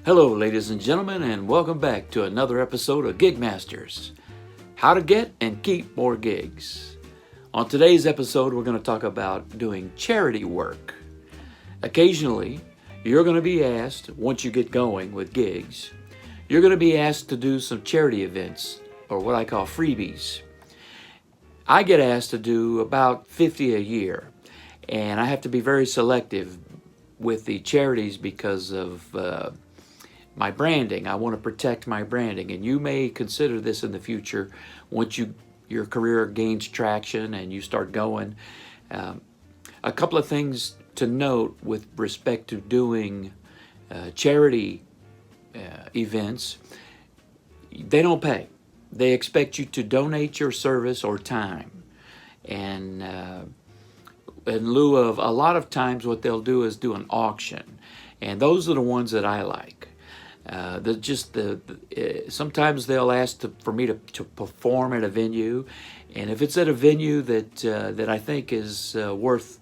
Hello, ladies and gentlemen, and welcome back to another episode of Gig Masters. How to get and keep more gigs. On today's episode, we're going to talk about doing charity work. Occasionally, you're going to be asked, once you get going with gigs, you're going to be asked to do some charity events, or what I call freebies. I get asked to do about 50 a year, and I have to be very selective with the charities because of my branding. I want to protect my branding, and you may consider this in the future once your career gains traction and you start going. A couple of things to note with respect to doing charity events: they don't pay. They expect you to donate your service or time, and in lieu of, a lot of times what they'll do is do an auction, and those are the ones that I like. Sometimes they'll ask for me to perform at a venue, and if it's at a venue that I think is worth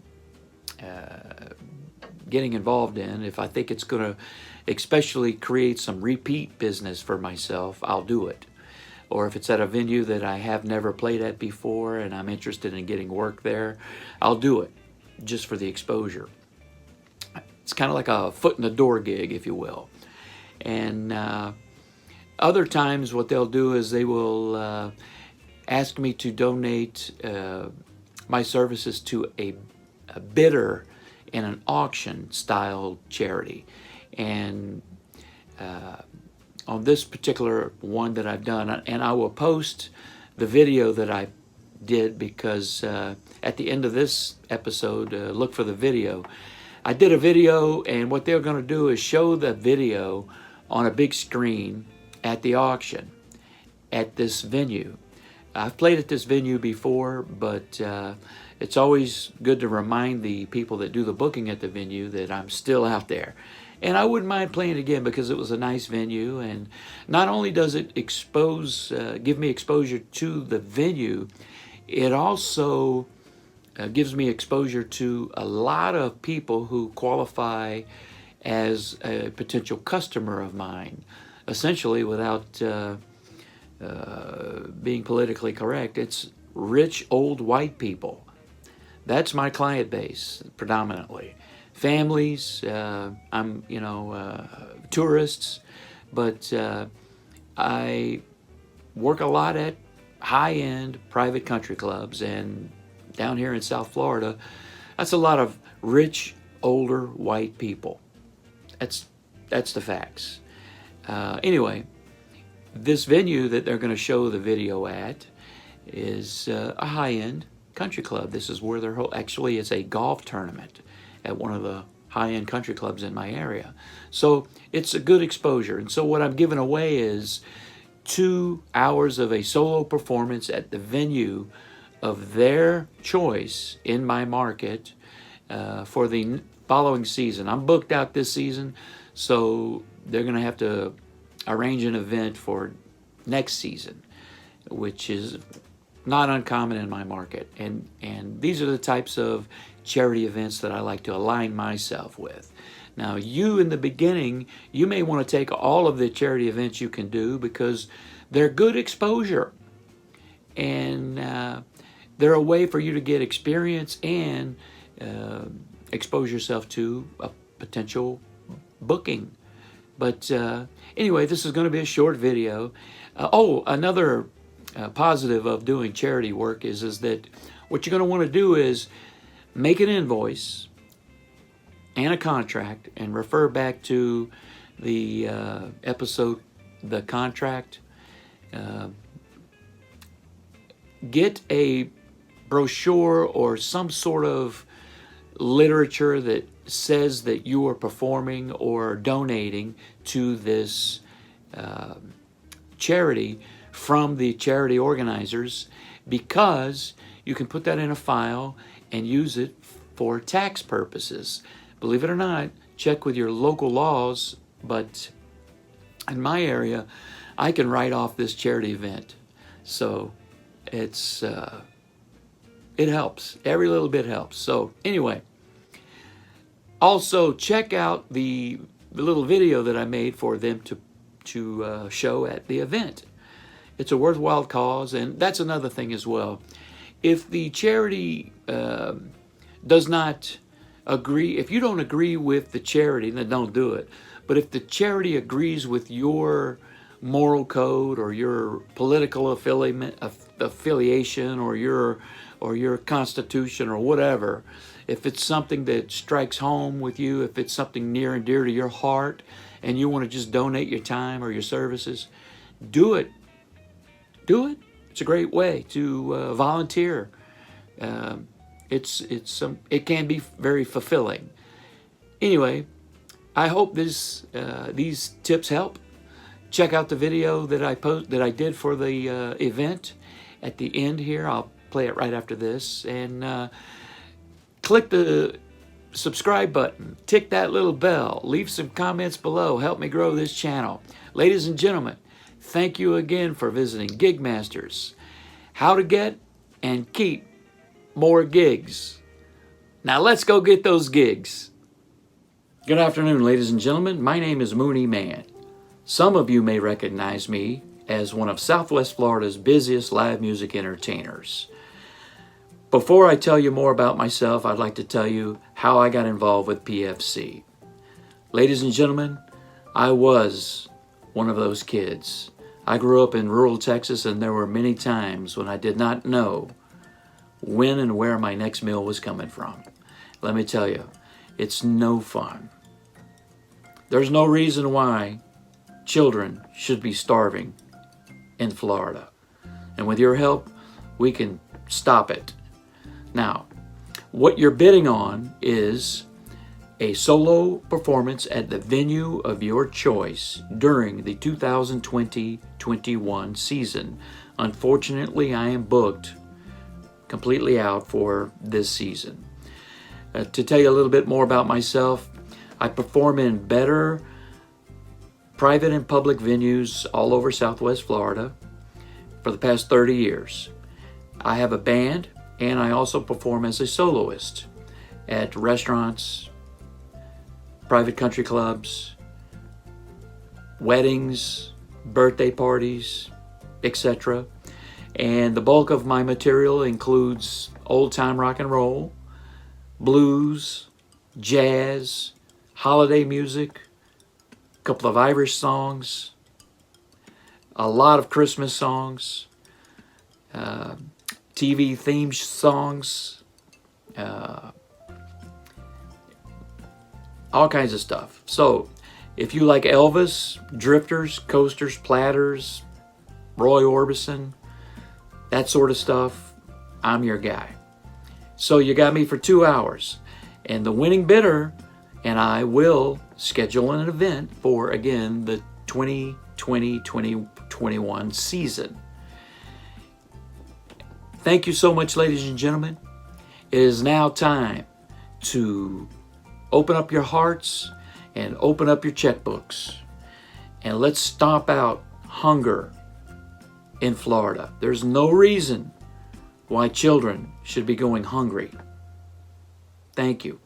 getting involved in, if I think it's going to especially create some repeat business for myself, I'll do it. Or if it's at a venue that I have never played at before and I'm interested in getting work there, I'll do it just for the exposure. It's kind of like a foot in the door gig, if you will. And other times what they'll do is they will ask me to donate my services to a bidder in an auction style charity. And on this particular one that I've done, and I will post the video that I did, because at the end of this episode, look for the video. I did a video, and what they're going to do is show the video on a big screen at the auction at this venue. I've played at this venue before, but it's always good to remind the people that do the booking at the venue that I'm still out there. And I wouldn't mind playing again because it was a nice venue, and not only does it give me exposure to the venue, it also gives me exposure to a lot of people who qualify as a potential customer of mine. Essentially, without being politically correct, it's rich old white people. That's my client base predominantly. Families, tourists, but I work a lot at high-end private country clubs, and down here in South Florida, that's a lot of rich, older white people. That's the facts. Anyway, this venue that they're going to show the video at is a high-end country club. This is where actually it's a golf tournament at one of the high-end country clubs in my area. So it's a good exposure. And so what I'm giving away is 2 hours of a solo performance at the venue of their choice in my market for the following season. I'm booked out this season, so they're going to have to arrange an event for next season, which is not uncommon in my market. And these are the types of charity events that I like to align myself with. Now, you in the beginning, you may want to take all of the charity events you can do because they're good exposure, and they're a way for you to get experience and expose yourself to a potential booking. But anyway, this is going to be a short video. Another positive of doing charity work is that what you're going to want to do is make an invoice and a contract, and refer back to the episode, the contract. Get a brochure or some sort of literature that says that you are performing or donating to this charity from the charity organizers, because you can put that in a file and use it for tax purposes. Believe it or not, check with your local laws, but in my area, I can write off this charity event. So it helps. Every little bit helps. So anyway, also check out the little video that I made for them to show at the event. It's a worthwhile cause, and that's another thing as well. If the charity does not agree, if you don't agree with the charity, then don't do it. But if the charity agrees with your moral code or your political affiliation or your constitution or whatever, if it's something that strikes home with you, if it's something near and dear to your heart, and you want to just donate your time or your services, do it. Do it. It's a great way to volunteer. It can be very fulfilling. Anyway, I hope these tips help. Check out the video that I did for the event at the end here. I'll play it right after this, and click the subscribe button, tick that little bell, leave some comments below, help me grow this channel. Ladies and gentlemen, thank you again for visiting Gigmasters. How to get and keep more gigs. Now let's go get those gigs. Good afternoon, ladies and gentlemen. My name is Mooney Man. Some of you may recognize me as one of Southwest Florida's busiest live music entertainers. Before I tell you more about myself, I'd like to tell you how I got involved with PFC. Ladies and gentlemen, I was one of those kids. I grew up in rural Texas, and there were many times when I did not know when and where my next meal was coming from. Let me tell you, it's no fun. There's no reason why children should be starving in Florida. And with your help, we can stop it. Now, what you're bidding on is a solo performance at the venue of your choice during the 2020-21 season. Unfortunately, I am booked completely out for this season. To tell you a little bit more about myself, I perform in better private and public venues all over Southwest Florida for the past 30 years. I have a band, and I also perform as a soloist at restaurants, private country clubs, weddings, birthday parties, etc. And the bulk of my material includes old-time rock and roll, blues, jazz, holiday music, a couple of Irish songs, a lot of Christmas songs, TV theme songs, all kinds of stuff. So if you like Elvis, drifters, coasters, platters, Roy Orbison, that sort of stuff, I'm your guy. So you got me for 2 hours, and the winning bidder and I will schedule an event for, again, the 2020-2021 season. Thank you so much, ladies and gentlemen. It is now time to open up your hearts and open up your checkbooks, and let's stomp out hunger in Florida. There's no reason why children should be going hungry. Thank you.